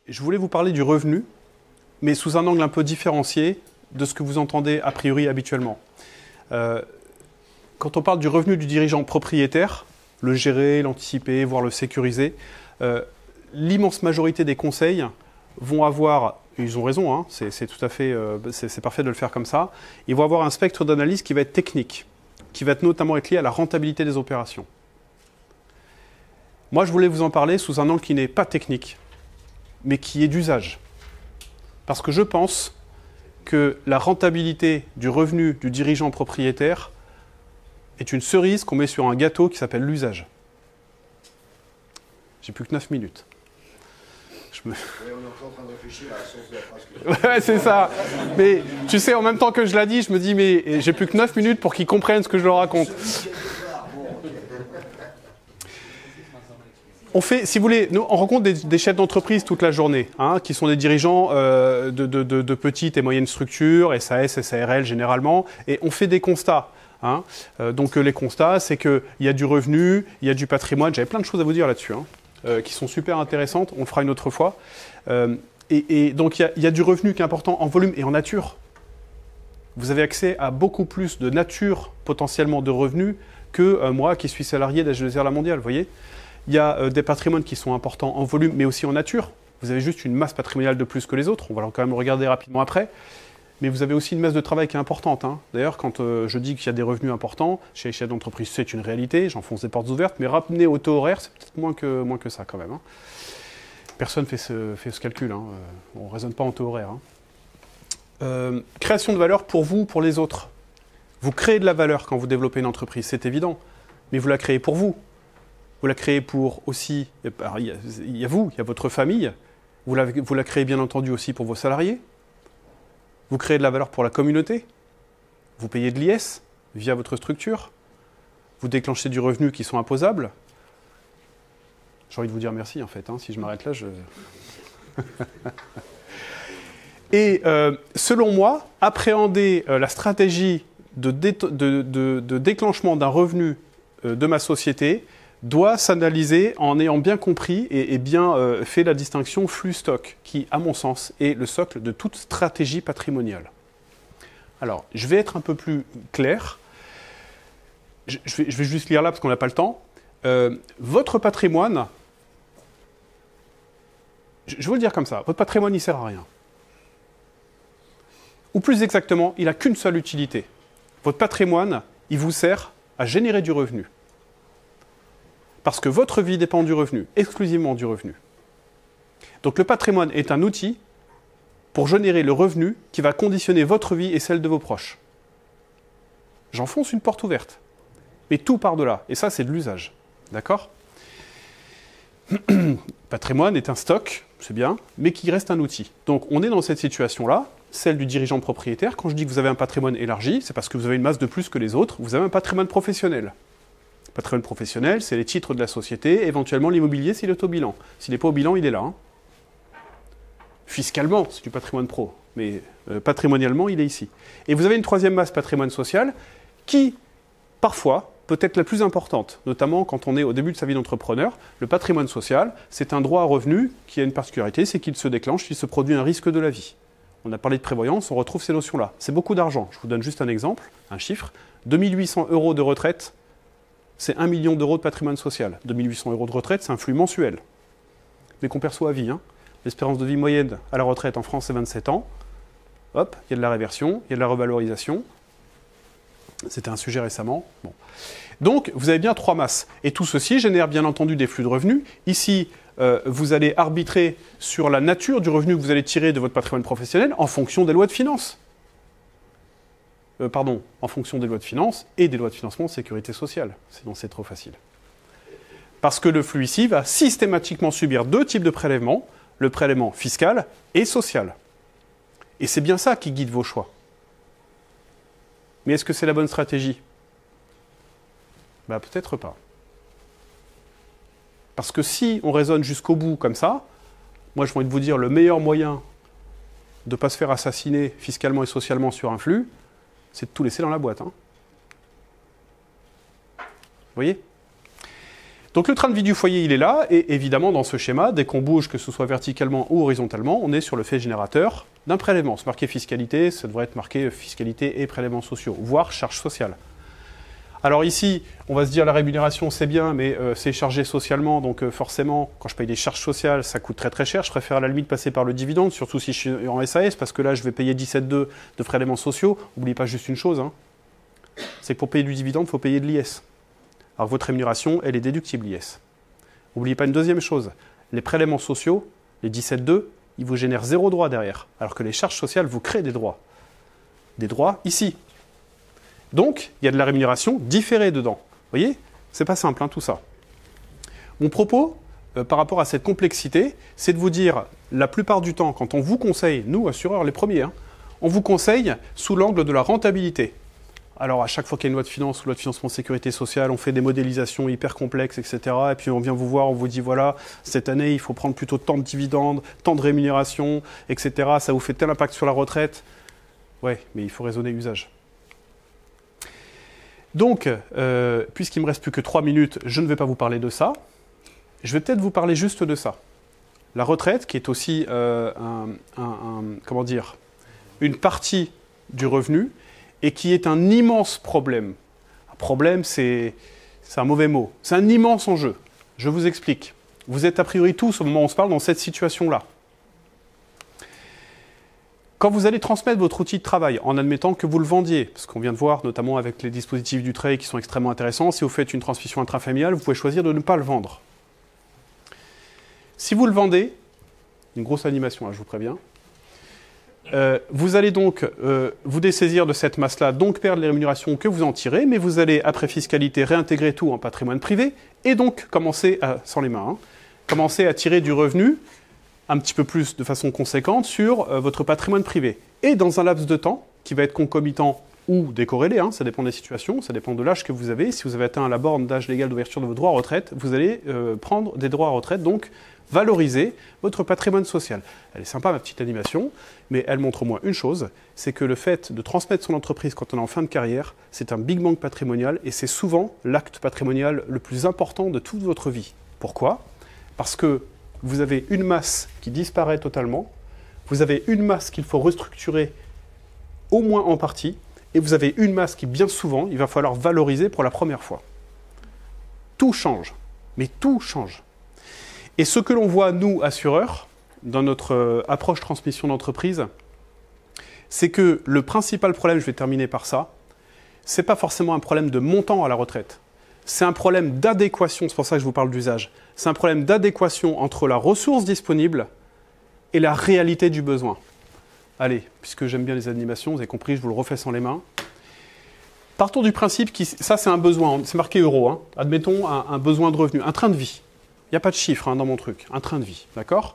je voulais vous parler du revenu, mais sous un angle un peu différencié de ce que vous entendez a priori habituellement. Quand on parle du revenu du dirigeant propriétaire, le gérer, l'anticiper, voire le sécuriser, l'immense majorité des conseils vont avoir, ils ont raison, hein, c'est tout à fait, c'est parfait de le faire comme ça, ils vont avoir un spectre d'analyse qui va être technique, qui va être notamment être lié à la rentabilité des opérations. Moi, je voulais vous en parler sous un angle qui n'est pas technique, mais qui est d'usage. Parce que je pense que la rentabilité du revenu du dirigeant propriétaire est une cerise qu'on met sur un gâteau qui s'appelle l'usage. J'ai plus que 9 minutes. Oui, on est encore en train de réfléchir à la source de la phrase. Ouais, c'est ça. Mais tu sais, en même temps que je l'ai dit, je me dis, mais j'ai plus que 9 minutes pour qu'ils comprennent ce que je leur raconte. On fait, si vous voulez, nous, on rencontre des chefs d'entreprise toute la journée, hein, qui sont des dirigeants de petites et moyennes structures, SAS, SARL généralement, et on fait des constats. Hein. Donc les constats, c'est qu'il y a du revenu, il y a du patrimoine, j'avais plein de choses à vous dire là-dessus, hein, qui sont super intéressantes, on le fera une autre fois. Et donc il y a du revenu qui est important en volume et en nature. Vous avez accès à beaucoup plus de nature potentiellement de revenus que moi qui suis salarié d'H2R La Mondiale, vous voyez. Il y a des patrimoines qui sont importants en volume, mais aussi en nature. Vous avez juste une masse patrimoniale de plus que les autres. On va quand même le regarder rapidement après. Mais vous avez aussi une masse de travail qui est importante. Hein. D'ailleurs, quand je dis qu'il y a des revenus importants, chez les chefs d'entreprise, c'est une réalité. J'enfonce des portes ouvertes. Mais ramener au taux horaire, c'est peut-être moins que ça quand même. Hein. Personne ne fait ce calcul. Hein. On ne raisonne pas en taux horaire. Hein. Création de valeur pour vous, pour les autres. Vous créez de la valeur quand vous développez une entreprise, c'est évident. Mais vous la créez pour vous. Vous la créez pour aussi, il y a vous, il y a votre famille, vous la créez bien entendu aussi pour vos salariés, vous créez de la valeur pour la communauté, vous payez de l'IS via votre structure, vous déclenchez du revenu qui sont imposables. J'ai envie de vous dire merci en fait, hein, si je m'arrête là, je... Et selon moi, appréhender la stratégie de déclenchement d'un revenu de ma société doit s'analyser en ayant bien compris et bien fait la distinction flux-stock, qui, à mon sens, est le socle de toute stratégie patrimoniale. Alors, je vais être un peu plus clair. Je vais juste lire là parce qu'on n'a pas le temps. Votre patrimoine, je vais vous le dire comme ça, votre patrimoine, il ne sert à rien. Ou plus exactement, il n'a qu'une seule utilité. Votre patrimoine, il vous sert à générer du revenu. Parce que votre vie dépend du revenu, exclusivement du revenu. Donc le patrimoine est un outil pour générer le revenu qui va conditionner votre vie et celle de vos proches. J'enfonce une porte ouverte. Mais tout part de là. Et ça, c'est de l'usage. D'accord ? Patrimoine est un stock, c'est bien, mais qui reste un outil. Donc on est dans cette situation-là, celle du dirigeant propriétaire. Quand je dis que vous avez un patrimoine élargi, c'est parce que vous avez une masse de plus que les autres. Vous avez un patrimoine professionnel. Patrimoine professionnel, c'est les titres de la société, éventuellement l'immobilier s'il est au bilan. S'il n'est pas au bilan, il est là. Hein. Fiscalement, c'est du patrimoine pro, mais patrimonialement, il est ici. Et vous avez une troisième masse, patrimoine social, qui, parfois, peut être la plus importante, notamment quand on est au début de sa vie d'entrepreneur. Le patrimoine social, c'est un droit à revenu qui a une particularité, c'est qu'il se déclenche s'il se produit un risque de la vie. On a parlé de prévoyance, on retrouve ces notions-là. C'est beaucoup d'argent. Je vous donne juste un exemple, un chiffre. 2800 € de retraite, c'est 1 million d'euros de patrimoine social. 2800 € de retraite, c'est un flux mensuel. Mais qu'on perçoit à vie. Hein. L'espérance de vie moyenne à la retraite en France, c'est 27 ans. Hop, il y a de la réversion, il y a de la revalorisation. C'était un sujet récemment. Bon. Donc, vous avez bien trois masses. Et tout ceci génère bien entendu des flux de revenus. Ici, vous allez arbitrer sur la nature du revenu que vous allez tirer de votre patrimoine professionnel en fonction des lois de finances. En fonction des lois de finances et des lois de financement de sécurité sociale. Sinon, c'est trop facile. Parce que le flux ici va systématiquement subir deux types de prélèvements, le prélèvement fiscal et social. Et c'est bien ça qui guide vos choix. Mais est-ce que c'est la bonne stratégie ? Peut-être pas. Parce que si on raisonne jusqu'au bout comme ça, moi je vais vous dire le meilleur moyen de ne pas se faire assassiner fiscalement et socialement sur un flux, c'est de tout laisser dans la boîte. Hein. Vous voyez ? Donc le train de vie du foyer, il est là, et évidemment, dans ce schéma, dès qu'on bouge, que ce soit verticalement ou horizontalement, on est sur le fait générateur d'un prélèvement. C'est marqué fiscalité, ça devrait être marqué fiscalité et prélèvements sociaux, voire charge sociale. Alors ici, on va se dire la rémunération, c'est bien, mais c'est chargé socialement, donc forcément, quand je paye des charges sociales, ça coûte très très cher. Je préfère à la limite passer par le dividende, surtout si je suis en SAS, parce que là, je vais payer 17,2 de prélèvements sociaux. N'oubliez pas juste une chose, hein, c'est que pour payer du dividende, il faut payer de l'IS. Alors votre rémunération, elle est déductible, l'IS. N'oubliez pas une deuxième chose, les prélèvements sociaux, les 17,2, ils vous génèrent 0 droit derrière, alors que les charges sociales vous créent des droits. Des droits ici. Donc, il y a de la rémunération différée dedans. Vous voyez? C'est pas simple, hein, tout ça. Mon propos, par rapport à cette complexité, c'est de vous dire, la plupart du temps, quand on vous conseille, nous, assureurs les premiers, hein, on vous conseille sous l'angle de la rentabilité. Alors, à chaque fois qu'il y a une loi de finances ou loi de financement de sécurité sociale, on fait des modélisations hyper complexes, etc. Et puis, on vient vous voir, on vous dit, voilà, cette année, il faut prendre plutôt tant de dividendes, tant de rémunération, etc. Ça vous fait tel impact sur la retraite. Ouais, mais il faut raisonner usage. Donc, puisqu'il ne me reste plus que 3 minutes, je ne vais pas vous parler de ça. Je vais peut-être vous parler juste de ça. La retraite, qui est aussi comment dire, une partie du revenu, et qui est un immense problème. Un problème, c'est un mauvais mot. C'est un immense enjeu. Je vous explique. Vous êtes a priori tous, au moment où on se parle, dans cette situation-là. Quand vous allez transmettre votre outil de travail, en admettant que vous le vendiez, parce qu'on vient de voir, notamment avec les dispositifs du trade qui sont extrêmement intéressants, si vous faites une transmission intrafamiliale, vous pouvez choisir de ne pas le vendre. Si vous le vendez, une grosse animation, là, je vous préviens, vous allez donc vous dessaisir de cette masse-là, donc perdre les rémunérations que vous en tirez, mais vous allez, après fiscalité, réintégrer tout en patrimoine privé, et donc commencer à, sans les mains, hein, commencer à tirer du revenu un petit peu plus de façon conséquente sur votre patrimoine privé. Et dans un laps de temps qui va être concomitant ou décorrélé, hein, ça dépend des situations, ça dépend de l'âge que vous avez. Si vous avez atteint la borne d'âge légal d'ouverture de vos droits à retraite, vous allez prendre des droits à retraite, donc valoriser votre patrimoine social. Elle est sympa, ma petite animation, mais elle montre au moins une chose, c'est que le fait de transmettre son entreprise quand on est en fin de carrière, c'est un big bang patrimonial et c'est souvent l'acte patrimonial le plus important de toute votre vie. Pourquoi? Parce que vous avez une masse qui disparaît totalement, vous avez une masse qu'il faut restructurer au moins en partie, et vous avez une masse qui, bien souvent, il va falloir valoriser pour la première fois. Tout change, mais tout change. Et ce que l'on voit, nous, assureurs, dans notre approche transmission d'entreprise, c'est que le principal problème, je vais terminer par ça, c'est pas forcément un problème de montant à la retraite. C'est un problème d'adéquation, c'est pour ça que je vous parle d'usage. C'est un problème d'adéquation entre la ressource disponible et la réalité du besoin. Allez, puisque j'aime bien les animations, vous avez compris, je vous le refais sans les mains. Partons du principe que ça c'est un besoin, c'est marqué euro, hein. Admettons un besoin de revenu, un train de vie. Il n'y a pas de chiffre hein, dans mon truc, un train de vie, d'accord?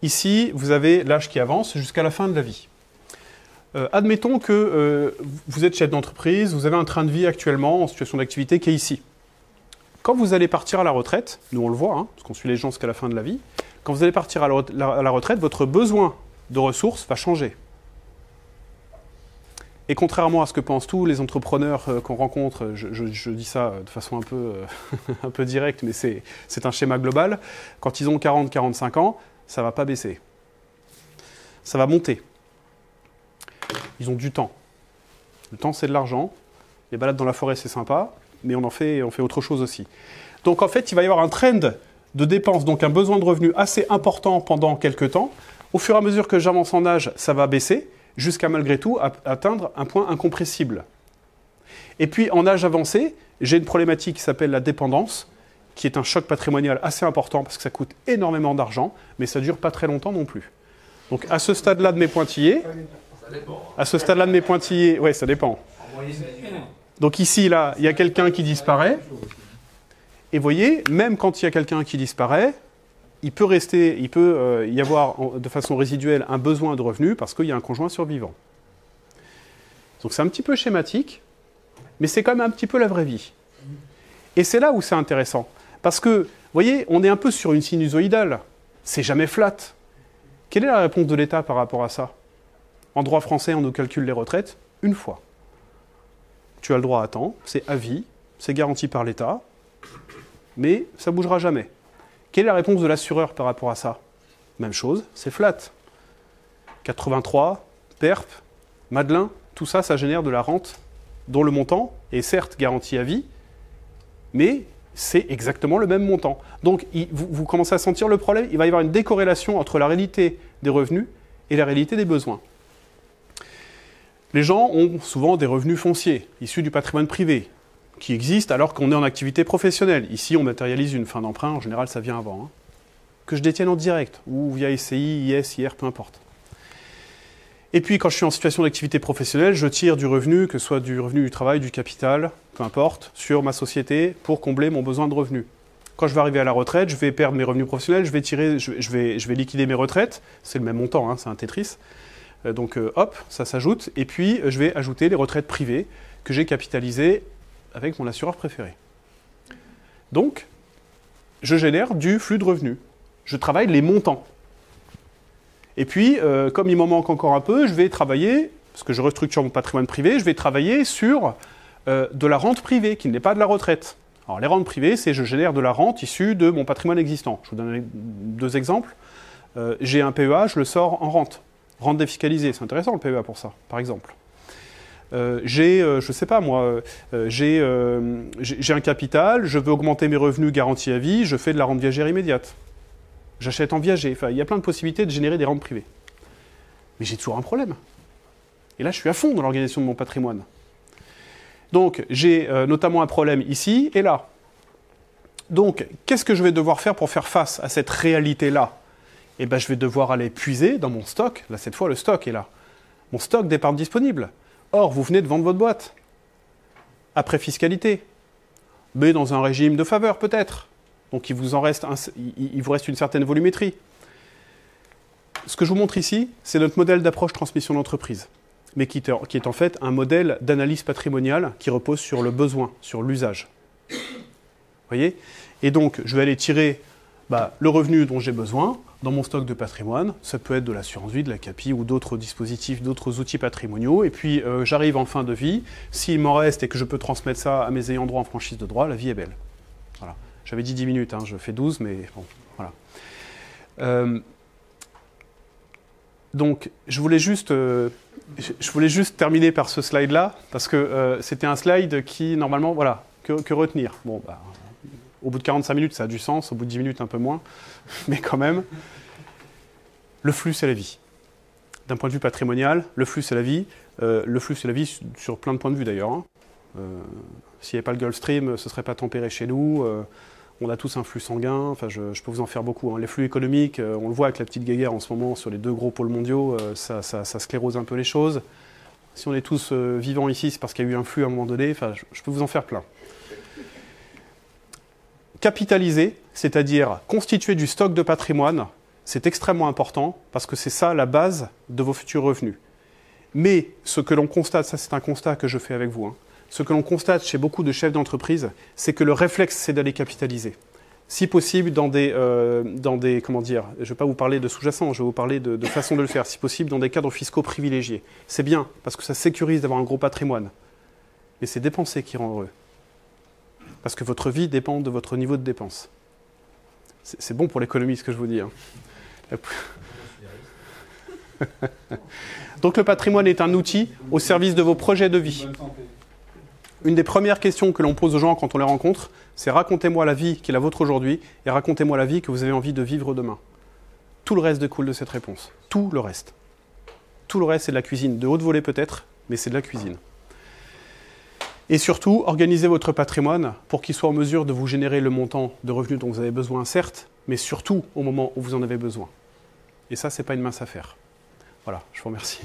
Ici, vous avez l'âge qui avance jusqu'à la fin de la vie. Admettons que vous êtes chef d'entreprise, vous avez un train de vie actuellement en situation d'activité qui est ici. Quand vous allez partir à la retraite, nous on le voit, hein, parce qu'on suit les gens jusqu'à la fin de la vie, quand vous allez partir à la retraite, votre besoin de ressources va changer. Et contrairement à ce que pensent tous les entrepreneurs qu'on rencontre, je dis ça de façon un peu directe, mais c'est un schéma global, quand ils ont 40-45 ans, ça ne va pas baisser. Ça va monter. Ils ont du temps. Le temps, c'est de l'argent. Les balades dans la forêt, c'est sympa, mais on fait autre chose aussi. Donc en fait, il va y avoir un trend de dépenses, donc un besoin de revenus assez important pendant quelques temps. Au fur et à mesure que j'avance en âge, ça va baisser, jusqu'à malgré tout atteindre un point incompressible. Et puis en âge avancé, j'ai une problématique qui s'appelle la dépendance, qui est un choc patrimonial assez important parce que ça coûte énormément d'argent, mais ça ne dure pas très longtemps non plus. Donc à ce stade-là de mes pointillés, ouais, ça dépend. Donc ici, là, il y a quelqu'un qui disparaît. Et vous voyez, même quand il y a quelqu'un qui disparaît, il peut y avoir de façon résiduelle un besoin de revenus parce qu'il y a un conjoint survivant. Donc c'est un petit peu schématique, mais c'est quand même un petit peu la vraie vie. Et c'est là où c'est intéressant. Parce que, vous voyez, on est un peu sur une sinusoïdale. C'est jamais flat. Quelle est la réponse de l'État par rapport à ça? En droit français, on nous calcule les retraites une fois. Tu as le droit à temps, c'est à vie, c'est garanti par l'État. mais ça ne bougera jamais. Quelle est la réponse de l'assureur par rapport à ça? Même chose, c'est flat. 83, PERP, Madelin, tout ça, ça génère de la rente dont le montant est certes garanti à vie, mais c'est exactement le même montant. Donc, vous commencez à sentir le problème, il va y avoir une décorrélation entre la réalité des revenus et la réalité des besoins. Les gens ont souvent des revenus fonciers, issus du patrimoine privé, qui existent alors qu'on est en activité professionnelle. Ici, on matérialise une fin d'emprunt, en général, ça vient avant. Hein. Que je détienne en direct, ou via SCI, IS, IR, peu importe. Et puis, quand je suis en situation d'activité professionnelle, je tire du revenu, que ce soit du revenu du travail, du capital, peu importe, sur ma société pour combler mon besoin de revenus. Quand je vais arriver à la retraite, je vais perdre mes revenus professionnels, je vais liquider mes retraites, c'est le même montant, hein, c'est un Tetris. Donc hop, ça s'ajoute, et puis je vais ajouter les retraites privées que j'ai capitalisées avec mon assureur préféré. Donc, je génère du flux de revenus. Je travaille les montants. Et puis, comme il m'en manque encore un peu, je vais travailler, parce que je restructure mon patrimoine privé, je vais travailler sur de la rente privée, qui n'est pas de la retraite. Alors, les rentes privées, c'est je génère de la rente issue de mon patrimoine existant. Je vous donne 2 exemples. J'ai un PEA, je le sors en rente. Rente défiscalisée, c'est intéressant le PEA pour ça, par exemple. Je sais pas moi, j'ai un capital, je veux augmenter mes revenus garantis à vie, je fais de la rente viagère immédiate. J'achète en viager, enfin, il y a plein de possibilités de générer des rentes privées. Mais j'ai toujours un problème. Et là, je suis à fond dans l'organisation de mon patrimoine. Donc, j'ai notamment un problème ici et là. Donc, qu'est-ce que je vais devoir faire pour faire face à cette réalité-là? Eh bien, je vais devoir aller puiser dans mon stock. Là, cette fois, le stock est là. Mon stock d'épargne disponible. Or, vous venez de vendre votre boîte. Après fiscalité. Mais dans un régime de faveur, peut-être. Donc, il vous reste une certaine volumétrie. Ce que je vous montre ici, c'est notre modèle d'approche transmission d'entreprise. Mais qui est en fait un modèle d'analyse patrimoniale qui repose sur le besoin, sur l'usage. Vous voyez? Et donc, je vais aller tirer le revenu dont j'ai besoin dans mon stock de patrimoine. Ça peut être de l'assurance vie, de la CAPI ou d'autres dispositifs, d'autres outils patrimoniaux. Et puis, j'arrive en fin de vie. S'il m'en reste et que je peux transmettre ça à mes ayants droit en franchise de droit, la vie est belle. Voilà. J'avais dit 10 minutes, hein, je fais 12, mais bon, voilà. Donc, je voulais juste terminer par ce slide-là, parce que c'était un slide qui, normalement, voilà, que retenir. Bon, au bout de 45 minutes, ça a du sens, au bout de 10 minutes, un peu moins, mais quand même, le flux, c'est la vie. D'un point de vue patrimonial, le flux, c'est la vie. Le flux, c'est la vie sur plein de points de vue, d'ailleurs. Hein. S'il n'y avait pas le Gulf Stream, ce ne serait pas tempéré chez nous. On a tous un flux sanguin. Enfin, je peux vous en faire beaucoup. Hein. Les flux économiques, on le voit avec la petite guéguerre en ce moment sur les 2 gros pôles mondiaux, ça sclérose un peu les choses. Si on est tous vivants ici, c'est parce qu'il y a eu un flux à un moment donné. Enfin, je peux vous en faire plein. Capitaliser, c'est-à-dire constituer du stock de patrimoine, c'est extrêmement important parce que c'est ça la base de vos futurs revenus. Mais ce que l'on constate, ça c'est un constat que je fais avec vous, hein, ce que l'on constate chez beaucoup de chefs d'entreprise, c'est que le réflexe c'est d'aller capitaliser. Si possible dans des comment dire, je ne vais pas vous parler de sous-jacent, je vais vous parler de façon de le faire, si possible dans des cadres fiscaux privilégiés. C'est bien parce que ça sécurise d'avoir un gros patrimoine, mais c'est dépenser qui rend heureux. Parce que votre vie dépend de votre niveau de dépense. C'est bon pour l'économie, ce que je vous dis. Hein. Donc le patrimoine est un outil au service de vos projets de vie. Une des premières questions que l'on pose aux gens quand on les rencontre, c'est racontez-moi la vie qui est la vôtre aujourd'hui et racontez-moi la vie que vous avez envie de vivre demain. Tout le reste découle de cette réponse. Tout le reste. Tout le reste, c'est de la cuisine. De haute volée peut-être, mais c'est de la cuisine. Et surtout, organisez votre patrimoine pour qu'il soit en mesure de vous générer le montant de revenus dont vous avez besoin, certes, mais surtout au moment où vous en avez besoin. Et ça, ce n'est pas une mince affaire. Voilà, je vous remercie.